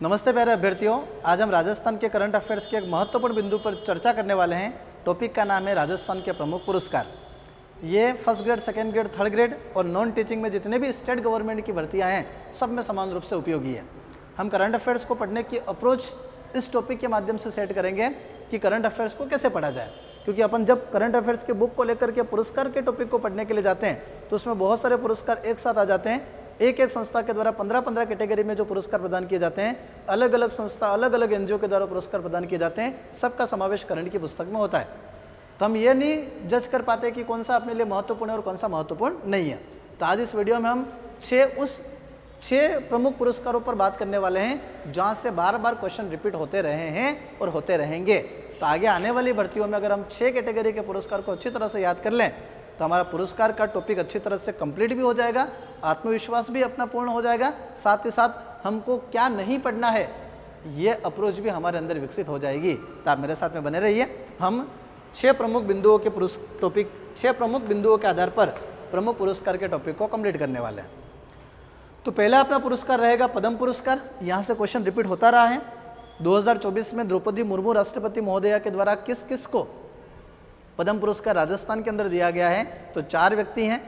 नमस्ते प्यारे अभ्यर्थियों, आज हम राजस्थान के करंट अफेयर्स के एक महत्वपूर्ण बिंदु पर चर्चा करने वाले हैं। टॉपिक का नाम है राजस्थान के प्रमुख पुरस्कार। ये first grade, second grade, third grade और नॉन टीचिंग में जितने भी स्टेट गवर्नमेंट की भर्तियां हैं सब में समान रूप से उपयोगी है। हम करंट अफेयर्स को पढ़ने की अप्रोच इस टॉपिक के माध्यम से सेट करेंगे कि करंट अफेयर्स को कैसे पढ़ा जाए, क्योंकि अपन जब करंट अफेयर्स के बुक को लेकर के पुरस्कार के टॉपिक को पढ़ने के लिए जाते हैं तो उसमें बहुत सारे पुरस्कार एक साथ आ जाते हैं। एक एक संस्था के द्वारा 15-15 कैटेगरी में जो पुरस्कार प्रदान किए जाते हैं, अलग अलग संस्था, अलग अलग एनजीओ के द्वारा पुरस्कार प्रदान किए जाते हैं, सबका समावेश करंट की पुस्तक में होता है। तो हम ये नहीं जज कर पाते कि कौन सा अपने लिए महत्वपूर्ण है और कौन सा महत्वपूर्ण नहीं है। तो आज इस वीडियो में हम 6 प्रमुख पुरस्कारों पर बात करने वाले हैं जहाँ से बार बार क्वेश्चन रिपीट होते रहे हैं और होते रहेंगे। तो आगे आने वाली भर्तियों में अगर हम 6 कैटेगरी के पुरस्कार को अच्छी तरह से याद कर लें तो हमारा पुरस्कार का टॉपिक अच्छी तरह से कंप्लीट भी हो जाएगा, आत्मविश्वास भी अपना पूर्ण हो जाएगा, साथ ही साथ हमको क्या नहीं पढ़ना है ये अप्रोच भी हमारे अंदर विकसित हो जाएगी। तो आप मेरे साथ में बने रहिए। हम 6 प्रमुख बिंदुओं के 6 प्रमुख बिंदुओं के आधार पर प्रमुख पुरस्कार के टॉपिक को कंप्लीट करने वाले हैं। तो पहला अपना पुरस्कार रहेगा पद्म पुरस्कार। यहाँ से क्वेश्चन रिपीट होता रहा है। 2024 में द्रौपदी मुर्मू राष्ट्रपति महोदया के द्वारा किस किस को पद्म पुरस्कार राजस्थान के अंदर दिया गया है? तो 4 व्यक्ति हैं,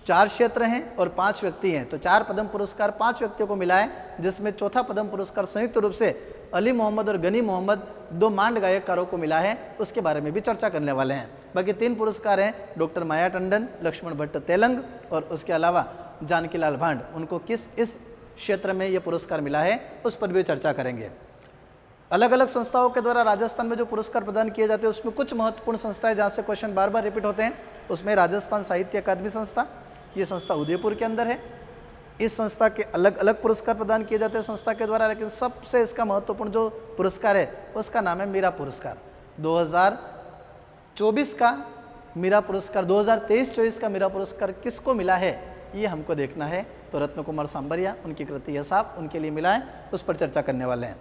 4 क्षेत्र हैं और 5 व्यक्ति हैं। तो 4 पद्म पुरस्कार 5 व्यक्तियों को मिला है, जिसमें चौथा पद्म पुरस्कार संयुक्त रूप से अली मोहम्मद और गनी मोहम्मद 2 मांड गायककारों को मिला है। उसके बारे में भी चर्चा करने वाले हैं। बाकी 3 पुरस्कार हैं, डॉक्टर माया टंडन, लक्ष्मण भट्ट तेलंग और उसके अलावा जानकीलाल भांड। उनको किस इस क्षेत्र में ये पुरस्कार मिला है उस पर भी चर्चा करेंगे। अलग अलग संस्थाओं के द्वारा राजस्थान में जो पुरस्कार प्रदान किए जाते हैं उसमें कुछ महत्वपूर्ण संस्थाएं जहाँ से क्वेश्चन बार बार रिपीट होते हैं। उसमें राजस्थान साहित्य अकादमी संस्था, ये संस्था उदयपुर के अंदर है। इस संस्था के अलग अलग पुरस्कार प्रदान किए जाते हैं संस्था के द्वारा, लेकिन सबसे इसका महत्वपूर्ण जो पुरस्कार है उसका नाम है मीरा पुरस्कार। 2024 का मीरा पुरस्कार, 2023-24 का मीरा पुरस्कार किसको मिला है ये हमको देखना है। तो रत्न कुमार सांबरिया, उनकी कृति है साहब, उनके लिए मिला है, उस पर चर्चा करने वाले हैं।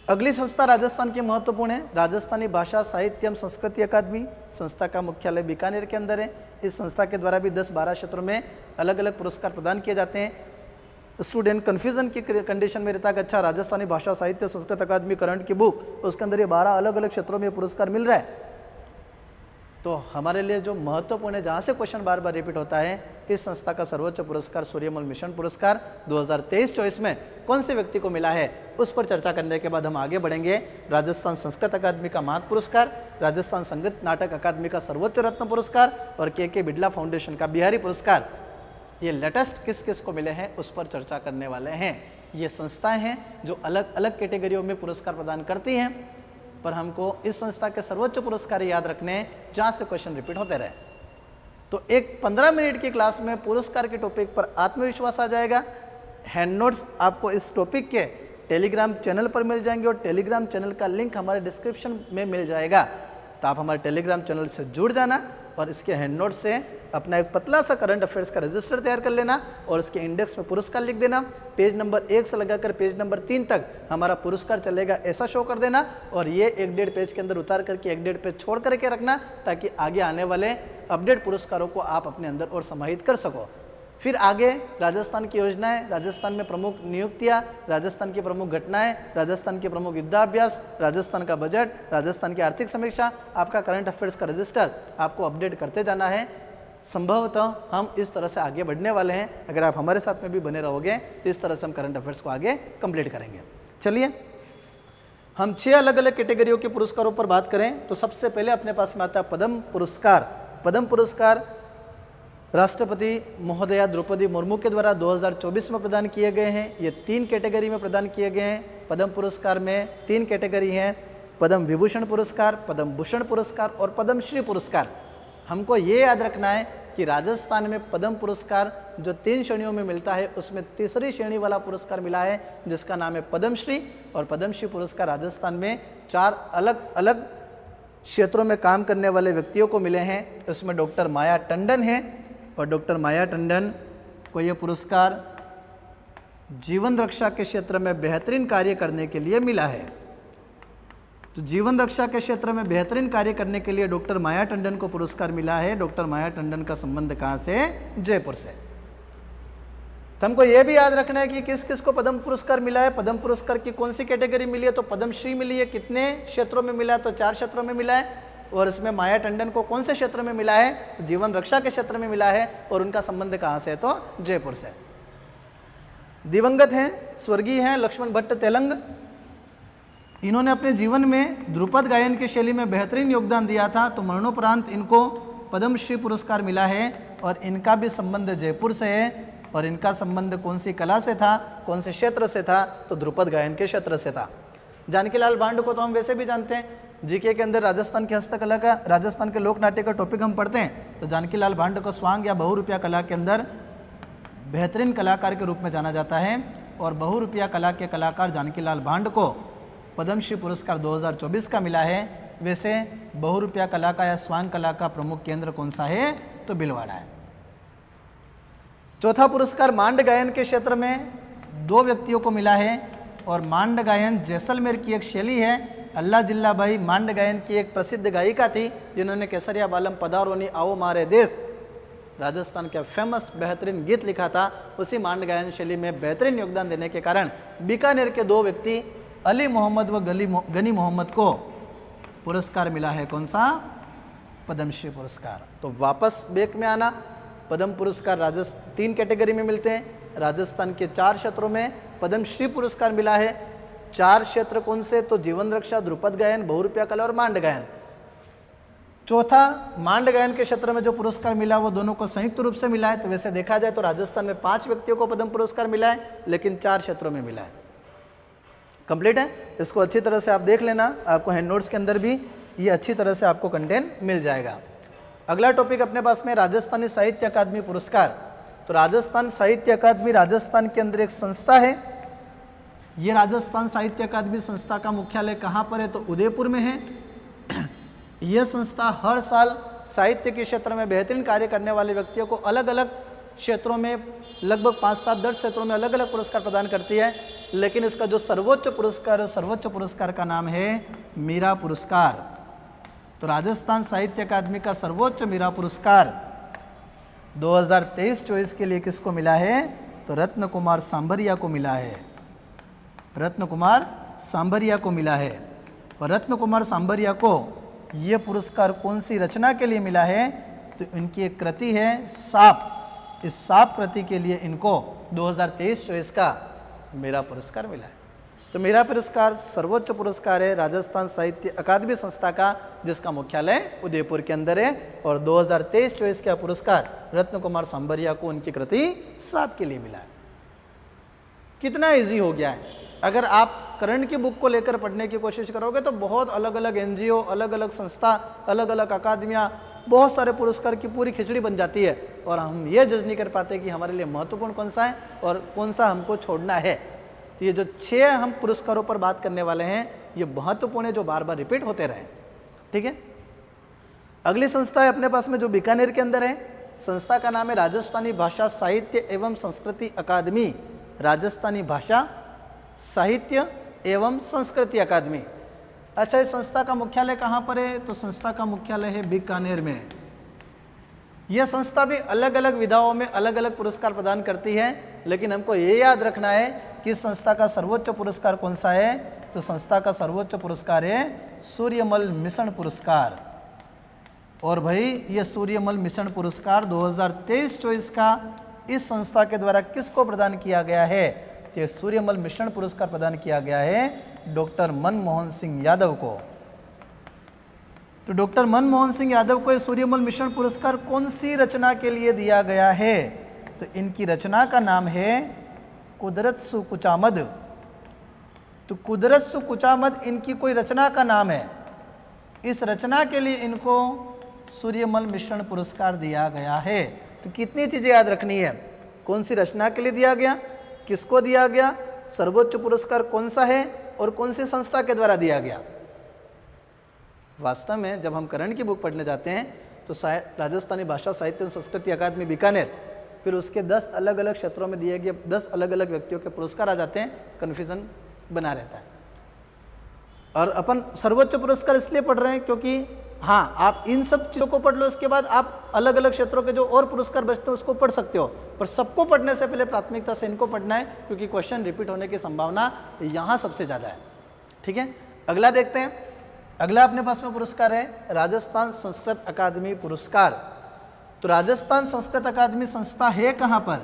अगली संस्था राजस्थान की महत्वपूर्ण है, राजस्थानी भाषा साहित्य एवं संस्कृति अकादमी। संस्था का मुख्यालय बीकानेर के अंदर है। इस संस्था के द्वारा भी 10-12 क्षेत्रों में अलग अलग पुरस्कार प्रदान किए जाते हैं। स्टूडेंट कन्फ्यूजन की कंडीशन में रहता है कि अच्छा राजस्थानी भाषा साहित्य संस्कृत अकादमी करंट की बुक, उसके अंदर ये 12 अलग अलग क्षेत्रों में पुरस्कार मिल रहा है। तो हमारे लिए जो महत्वपूर्ण है, जहाँ से क्वेश्चन बार बार रिपीट होता है, इस संस्था का सर्वोच्च पुरस्कार सूर्यमल मिशन पुरस्कार 2023-24 में कौन से व्यक्ति को मिला है उस पर चर्चा करने के बाद हम आगे बढ़ेंगे। राजस्थान संस्कृत अकादमी का माघ पुरस्कार, राजस्थान संगीत नाटक अकादमी का सर्वोच्च रत्न पुरस्कार और के बिड़ला फाउंडेशन का बिहारी पुरस्कार, ये लेटेस्ट किस किस को मिले हैं उस पर चर्चा करने वाले हैं। ये संस्थाएँ हैं जो अलग अलग कैटेगरियों में पुरस्कार प्रदान करती हैं, पर हमको इस संस्था के सर्वोच्च पुरस्कार याद रखने हैं जहाँ से क्वेश्चन रिपीट होते रहे। तो एक 15 मिनट की क्लास में पुरस्कार के टॉपिक पर आत्मविश्वास आ जाएगा। हैंड नोट्स आपको इस टॉपिक के टेलीग्राम चैनल पर मिल जाएंगे और टेलीग्राम चैनल का लिंक हमारे डिस्क्रिप्शन में मिल जाएगा। तो आप हमारे टेलीग्राम चैनल से जुड़ जाना और इसके हैंड नोट से अपना एक पतला सा करंट अफेयर्स का रजिस्टर तैयार कर लेना और इसके इंडेक्स में पुरस्कार लिख देना। पेज नंबर 1 से लगाकर पेज नंबर 3 तक हमारा पुरस्कार चलेगा ऐसा शो कर देना और ये 1-1.5 पेज के अंदर उतार करके 1-1.5 पेज छोड़ करके रखना, ताकि आगे आने वाले अपडेट पुरस्कारों को आप अपने अंदर और समाहित कर सको। फिर आगे राजस्थान की योजनाएं, राजस्थान में प्रमुख नियुक्तियां, राजस्थान की प्रमुख घटनाएं, राजस्थान के प्रमुख युद्धाभ्यास, राजस्थान का बजट, राजस्थान की आर्थिक समीक्षा, आपका करंट अफेयर्स का रजिस्टर आपको अपडेट करते जाना है। संभवतः हम इस तरह से आगे बढ़ने वाले हैं। अगर आप हमारे साथ में भी बने रहोगे तो इस तरह से हम करंट अफेयर्स को आगे कंप्लीट करेंगे। चलिए हम 6 अलग अलग कैटेगरियों के पुरस्कारों पर बात करें तो सबसे पहले अपने पास में आता है पद्म पुरस्कार। पद्म पुरस्कार राष्ट्रपति महोदया द्रौपदी मुर्मू के द्वारा 2024 में प्रदान किए गए हैं। ये 3 कैटेगरी में प्रदान किए गए हैं। पद्म पुरस्कार में 3 कैटेगरी हैं, पद्म विभूषण पुरस्कार, पद्म भूषण पुरस्कार और पद्मश्री पुरस्कार। हमको ये याद रखना है कि राजस्थान में पद्म पुरस्कार जो 3 श्रेणियों में मिलता है उसमें तीसरी श्रेणी वाला पुरस्कार मिला है जिसका नाम है पद्मश्री। और पद्मश्री पुरस्कार राजस्थान में 4 अलग अलग क्षेत्रों में काम करने वाले व्यक्तियों को मिले हैं। उसमें डॉक्टर माया टंडन है और डॉक्टर माया टंडन को ये पुरस्कार जीवन रक्षा के क्षेत्र में बेहतरीन कार्य करने के लिए मिला है। तो जीवन रक्षा के क्षेत्र में बेहतरीन कार्य करने के लिए डॉक्टर माया टंडन को पुरस्कार मिला है। डॉक्टर माया टंडन का संबंध कहाँ से? जयपुर से। तो हमको ये भी याद रखना है कि किस किस को पद्म पुरस्कार मिला है, पद्म पुरस्कार की कौन सी कैटेगरी मिली है। तो पद्मश्री मिली है, कितने क्षेत्रों में मिला है, तो 4 क्षेत्रों में मिला है। और इसमें माया टंडन को कौन से क्षेत्र में मिला है, तो जीवन रक्षा के क्षेत्र में मिला है। और उनका संबंध कहाँ से है, तो जयपुर से। दिवंगत हैं, स्वर्गीय हैं लक्ष्मण भट्ट तेलंग। इन्होंने अपने जीवन में ध्रुपद गायन की शैली में बेहतरीन योगदान दिया था, तो मरणोपरांत इनको पद्मश्री पुरस्कार मिला है। और इनका भी संबंध जयपुर से है। और इनका संबंध कौन सी कला से था, कौन से क्षेत्र से था, तो ध्रुपद गायन के क्षेत्र से था। जानकीलाल भांड को तो हम वैसे भी जानते हैं, जीके के अंदर राजस्थान की हस्तकला का, राजस्थान के लोक नाट्य का टॉपिक हम पढ़ते हैं, तो जानकीलाल भांड को स्वांग या बहुरूपिया कला के अंदर बेहतरीन कलाकार के रूप में जाना जाता है। और बहुरूपिया कला के कलाकार जानकीलाल भांड को पद्मश्री पुरस्कार 2024 का मिला है। वैसे बहुरूपिया कला का या स्वांग कला का प्रमुख केंद्र कौन सा है, तो भीलवाड़ा है। चौथा पुरस्कार मांड गायन के क्षेत्र में 2 व्यक्तियों को मिला है। और मांड गायन जैसलमेर की एक शैली है। अल्लाह जिल्लाबाई मांड गायन की एक प्रसिद्ध गायिका थी, जिन्होंने केसरिया बालम पधारोनी आओ मारे देश, राजस्थान का फेमस बेहतरीन गीत लिखा था। उसी मांड गायन शैली में बेहतरीन योगदान देने के कारण बीकानेर के 2 व्यक्ति अली मोहम्मद व गनी मोहम्मद को पुरस्कार मिला है। कौन सा, पद्मश्री पुरस्कार। तो वापस बैक में आना, पद्म पुरस्कार 3 कैटेगरी में मिलते हैं। राजस्थान के 4 क्षेत्रों में पद्मश्री पुरस्कार मिला है। 4 क्षेत्र कौन से, तो जीवन रक्षा, ध्रुपद गायन, बहुरूपिया कला और मांड गायन। चौथा मांड गायन के क्षेत्र में जो पुरस्कार मिला वो दोनों को संयुक्त रूप से मिला है। तो वैसे देखा जाए तो राजस्थान में 5 व्यक्तियों को पद्म पुरस्कार मिला है, लेकिन 4 क्षेत्रों में मिला है। कंप्लीट है, इसको अच्छी तरह से आप देख लेना, आपको हैंड नोट्स के अंदर भी ये अच्छी तरह से आपको कंटेंट मिल जाएगा। अगला टॉपिक अपने पास में राजस्थानी साहित्य अकादमी पुरस्कार। तो राजस्थान साहित्य अकादमी राजस्थान के अंदर एक संस्था है। ये राजस्थान साहित्य अकादमी संस्था का मुख्यालय कहाँ पर है, तो उदयपुर में है। यह संस्था हर साल साहित्य के क्षेत्र में बेहतरीन कार्य करने वाले व्यक्तियों को अलग अलग क्षेत्रों में लगभग 5, 7, 10 क्षेत्रों में अलग अलग पुरस्कार प्रदान करती है। लेकिन इसका जो सर्वोच्च पुरस्कार है, सर्वोच्च पुरस्कार का नाम है मीरा पुरस्कार। तो राजस्थान साहित्य अकादमी का सर्वोच्च मीरा पुरस्कार 2023-24 के लिए किसको मिला है, तो रत्न कुमार सांभरिया को मिला है। रत्न कुमार सांभरिया को मिला है। और रत्न कुमार सांभरिया को ये पुरस्कार कौन सी रचना के लिए मिला है, तो इनकी एक कृति है साप। इस साप कृति के लिए इनको 2023-24 का मीरा पुरस्कार मिला है। तो मीरा पुरस्कार सर्वोच्च पुरस्कार है राजस्थान साहित्य अकादमी संस्था का, जिसका मुख्यालय उदयपुर के अंदर है। और 2023-24 का पुरस्कार रत्न कुमार सांभरिया को उनकी कृति साप के लिए मिला है। कितना इजी हो गया है। अगर आप करंट की बुक को लेकर पढ़ने की कोशिश करोगे तो बहुत अलग अलग एनजीओ, अलग अलग संस्था, अलग अलग अकादमियाँ, बहुत सारे पुरस्कार की पूरी खिचड़ी बन जाती है। और हम ये जज नहीं कर पाते कि हमारे लिए महत्वपूर्ण कौन सा है और कौन सा हमको छोड़ना है। तो ये जो 6 हम पुरस्कारों पर बात करने वाले हैं, ये महत्वपूर्ण है, जो बार बार रिपीट होते रहे। ठीक है, अगली संस्था है अपने पास में जो बीकानेर के अंदर है। संस्था का नाम है राजस्थानी भाषा साहित्य एवं संस्कृति अकादमी। राजस्थानी भाषा साहित्य एवं संस्कृति अकादमी। अच्छा, इस संस्था का मुख्यालय कहाँ पर है, तो संस्था का मुख्यालय है बीकानेर में। यह संस्था भी अलग अलग विधाओं में अलग अलग पुरस्कार प्रदान करती है, लेकिन हमको ये याद रखना है कि संस्था का सर्वोच्च पुरस्कार कौन सा है, तो संस्था का सर्वोच्च पुरस्कार है सूर्यमल मिशन पुरस्कार। और भाई ये सूर्यमल मिशन पुरस्कार 2023-24 का इस संस्था के द्वारा किसको प्रदान किया गया है, तो सूर्यमल मिशन पुरस्कार प्रदान किया गया है डॉक्टर मनमोहन सिंह यादव को। तो डॉक्टर मनमोहन सिंह यादव को सूर्यमल मिशन पुरस्कार कौन सी रचना के लिए दिया गया है, तो इनकी रचना का नाम है कुदरत सु कुचामद। तो कुदरत सु कुचामद इनकी कोई रचना का नाम है। इस रचना के लिए इनको सूर्यमल मिशन पुरस्कार दिया गया है। तो कितनी चीज़ें याद रखनी है, कौन सी रचना के लिए दिया गया, किसको दिया गया, सर्वोच्च पुरस्कार कौन सा है और कौन सी संस्था के द्वारा दिया गया। वास्तव में जब हम करण की बुक पढ़ने जाते हैं तो राजस्थानी भाषा साहित्य एवं संस्कृति अकादमी बीकानेर, फिर उसके 10 अलग अलग क्षेत्रों में दिए गए 10 अलग अलग व्यक्तियों के पुरस्कार आ जाते हैं, कन्फ्यूजन बना रहता है। और अपन सर्वोच्च पुरस्कार इसलिए पढ़ रहे हैं क्योंकि हाँ, आप इन सब चीज़ों को पढ़ लो, इसके बाद आप अलग अलग क्षेत्रों के जो और पुरस्कार बचते हैं उसको पढ़ सकते हो, पर सबको पढ़ने से पहले प्राथमिकता से इनको पढ़ना है, क्योंकि क्वेश्चन रिपीट होने की संभावना यहाँ सबसे ज़्यादा है। ठीक है, अगला देखते हैं। अगला अपने पास में पुरस्कार है राजस्थान संस्कृत अकादमी पुरस्कार। तो राजस्थान संस्कृत अकादमी संस्था है कहाँ पर?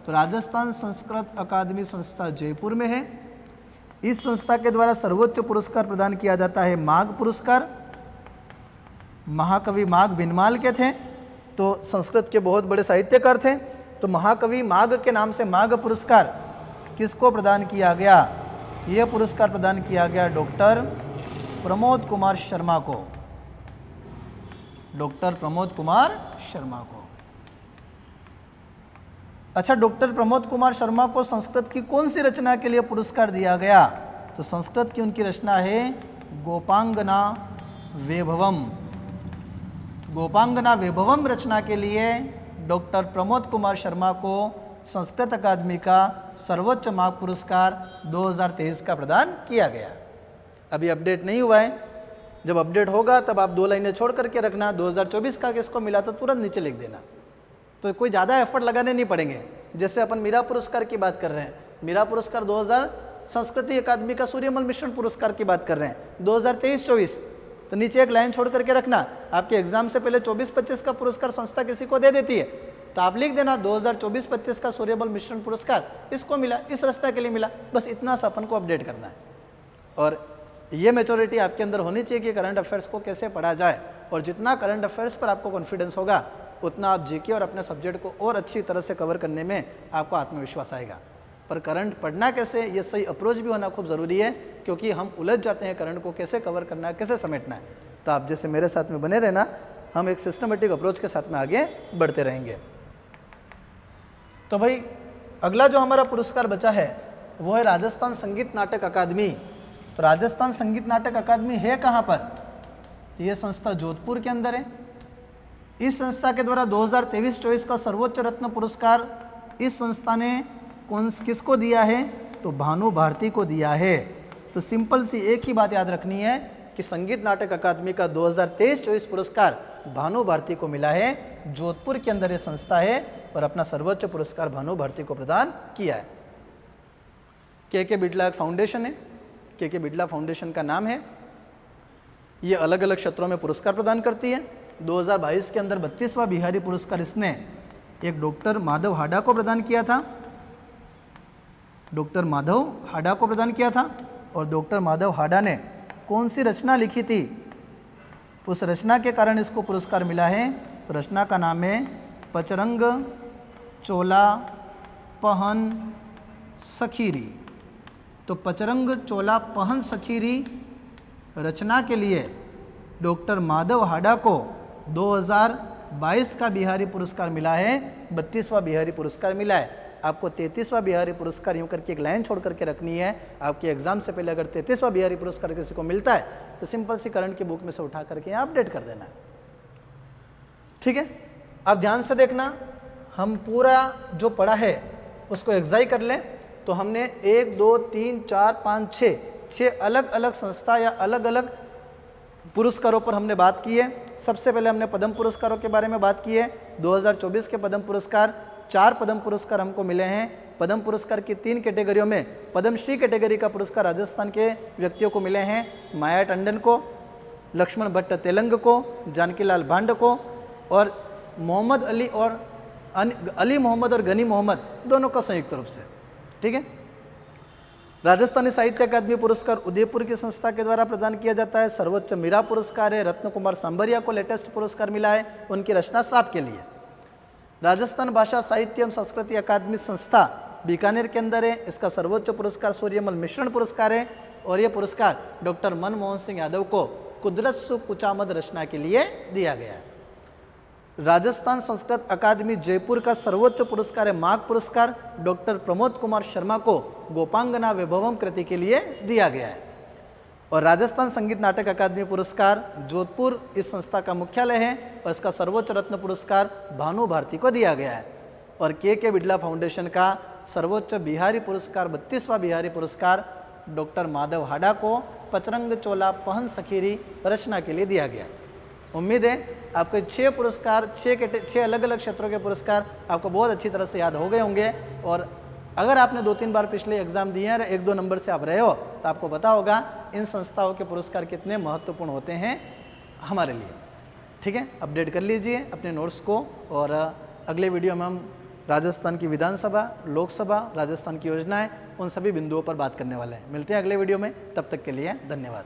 तो राजस्थान संस्कृत अकादमी संस्था जयपुर में है। इस संस्था के द्वारा सर्वोच्च पुरस्कार प्रदान किया जाता है माघ पुरस्कार। महाकवि माघ भिनमाल के थे, तो संस्कृत के बहुत बड़े साहित्यकार थे, तो महाकवि माघ के नाम से माघ पुरस्कार किसको प्रदान किया गया? यह पुरस्कार प्रदान किया गया डॉक्टर प्रमोद कुमार शर्मा को। डॉक्टर प्रमोद कुमार शर्मा को। अच्छा, डॉक्टर प्रमोद कुमार शर्मा को संस्कृत की कौन सी रचना के लिए पुरस्कार दिया गया? तो संस्कृत की उनकी रचना है गोपांगना वैभवम। गोपांगना वैभवम रचना के लिए डॉक्टर प्रमोद कुमार शर्मा को संस्कृत अकादमी का सर्वोच्च माघ पुरस्कार 2023 का प्रदान किया गया। अभी अपडेट नहीं हुआ है, जब अपडेट होगा तब आप 2 लाइनें छोड़ करके रखना। 2024 का किसको मिला तो तुरंत नीचे लिख देना, तो कोई ज़्यादा एफर्ट लगाने नहीं पड़ेंगे। जैसे अपन मीरा पुरस्कार की बात कर रहे हैं, मीरा पुरस्कार 2000 संस्कृति अकादमी का सूर्यमल मिश्रण पुरस्कार की बात कर रहे हैं 2023-24, तो नीचे एक लाइन छोड़ करके रखना। आपके एग्जाम से पहले 24-25 का पुरस्कार संस्था किसी को दे देती है, तो आप लिख देना 2024-25 का सूर्यमल मिश्रण पुरस्कार इसको मिला, इस रचना के लिए मिला। बस इतना सा अपन को अपडेट करना है। और ये मैच्योरिटी आपके अंदर होनी चाहिए कि करंट अफेयर्स को कैसे पढ़ा जाए, और जितना करंट अफेयर्स पर आपको कॉन्फिडेंस होगा उतना आप जीके और अपने सब्जेक्ट को और अच्छी तरह से कवर करने में आपको आत्मविश्वास आएगा। पर करंट पढ़ना कैसे, ये सही अप्रोच भी होना खूब ज़रूरी है, क्योंकि हम उलझ जाते हैं करंट को कैसे कवर करना है, कैसे समेटना है। तो आप जैसे मेरे साथ में बने रहना, हम एक सिस्टमेटिक अप्रोच के साथ में आगे बढ़ते रहेंगे। तो भाई अगला जो हमारा पुरस्कार बचा है वो है राजस्थान संगीत नाटक अकादमी। तो राजस्थान संगीत नाटक अकादमी है कहाँ पर? तो ये संस्था जोधपुर के अंदर है। इस संस्था के द्वारा 2023-24 का सर्वोच्च रत्न पुरस्कार इस संस्था ने किसको दिया है? तो भानु भारती को दिया है। तो सिंपल सी एक ही बात याद रखनी है कि संगीत नाटक अकादमी का 2023-24 पुरस्कार भानु भारती को मिला है। जोधपुर के अंदर ये संस्था है और अपना सर्वोच्च पुरस्कार भानु भारती को प्रदान किया है। के बिड़ला एक फाउंडेशन है, के बिड़ला फाउंडेशन का नाम है। ये अलग अलग क्षेत्रों में पुरस्कार प्रदान करती है। 2022 के अंदर 32वां बिहारी पुरस्कार इसने एक डॉक्टर माधव हाडा को प्रदान किया था। डॉक्टर माधव हाडा को प्रदान किया था। और डॉक्टर माधव हाडा ने कौन सी रचना लिखी थी, उस रचना के कारण इसको पुरस्कार मिला है। तो रचना का नाम है पचरंग चोला पहन सखीरी। तो पचरंग चोला पहन सखीरी रचना के लिए डॉक्टर माधव हाडा को 2022 का बिहारी पुरस्कार मिला है। 32वां बिहारी पुरस्कार मिला है। आपको 33वां बिहारी पुरस्कार यूँ करके एक लाइन छोड़ करके रखनी है। आपके एग्जाम से पहले अगर 33वां बिहारी पुरस्कार किसी को मिलता है तो सिंपल सी करंट की बुक में से उठा करके यहाँ अपडेट कर देना है। ठीक है, आप ध्यान से देखना, हम पूरा जो पढ़ा है उसको एग्जाई कर लें। तो हमने 1 2 3 4 5 6 अलग अलग संस्था या अलग अलग पुरस्कारों पर हमने बात की है। सबसे पहले हमने पद्म पुरस्कारों के बारे में बात की है। 2024 के पद्म पुरस्कार, 4 पद्म पुरस्कार हमको मिले हैं। पद्म पुरस्कार की 3 कैटेगरियों में पद्मश्री कैटेगरी का पुरस्कार राजस्थान के व्यक्तियों को मिले हैं। माया टंडन को, लक्ष्मण भट्ट तेलंग को, जानकीलाल भांड को और मोहम्मद अली और अली मोहम्मद और गनी मोहम्मद दोनों का संयुक्त रूप से। ठीक है, राजस्थानी साहित्य अकादमी पुरस्कार उदयपुर की संस्था के द्वारा प्रदान किया जाता है। सर्वोच्च मीरा पुरस्कार है, रत्न कुमार सांबरिया को लेटेस्ट पुरस्कार मिला है उनकी रचना साप के लिए। राजस्थान भाषा साहित्य एवं संस्कृति अकादमी संस्था बीकानेर के अंदर है। इसका सर्वोच्च पुरस्कार सूर्यमल मिश्रण पुरस्कार है और यह पुरस्कार डॉक्टर मनमोहन सिंह यादव को कुदरत सु कुचामद रचना के लिए दिया गया है। राजस्थान संस्कृत अकादमी जयपुर का सर्वोच्च पुरस्कार है माघ पुरस्कार, डॉक्टर प्रमोद कुमार शर्मा को गोपांगना वैभवम कृति के लिए दिया गया है। और राजस्थान संगीत नाटक अकादमी पुरस्कार जोधपुर इस संस्था का मुख्यालय है और इसका सर्वोच्च रत्न पुरस्कार भानु भारती को दिया गया है। और के बिड़ला फाउंडेशन का सर्वोच्च बिहारी पुरस्कार 32वां बिहारी पुरस्कार डॉक्टर माधव हाडा को पचरंग चोला पहन सखीरी रचना के लिए दिया गया है। उम्मीद है आपको 6 पुरस्कार 6 अलग अलग क्षेत्रों के पुरस्कार आपको बहुत अच्छी तरह से याद हो गए होंगे। और अगर आपने 2-3 बार पिछले एग्ज़ाम दिए हैं और 1-2 नंबर से आप रहे हो तो आपको पता होगा इन संस्थाओं के पुरस्कार कितने महत्वपूर्ण होते हैं हमारे लिए। ठीक है, अपडेट कर लीजिए अपने नोट्स को। और अगले वीडियो में हम राजस्थान की विधानसभा, लोकसभा, राजस्थान की योजनाएं, उन सभी बिंदुओं पर बात करने वाले हैं। मिलते हैं अगले वीडियो में, तब तक के लिए धन्यवाद।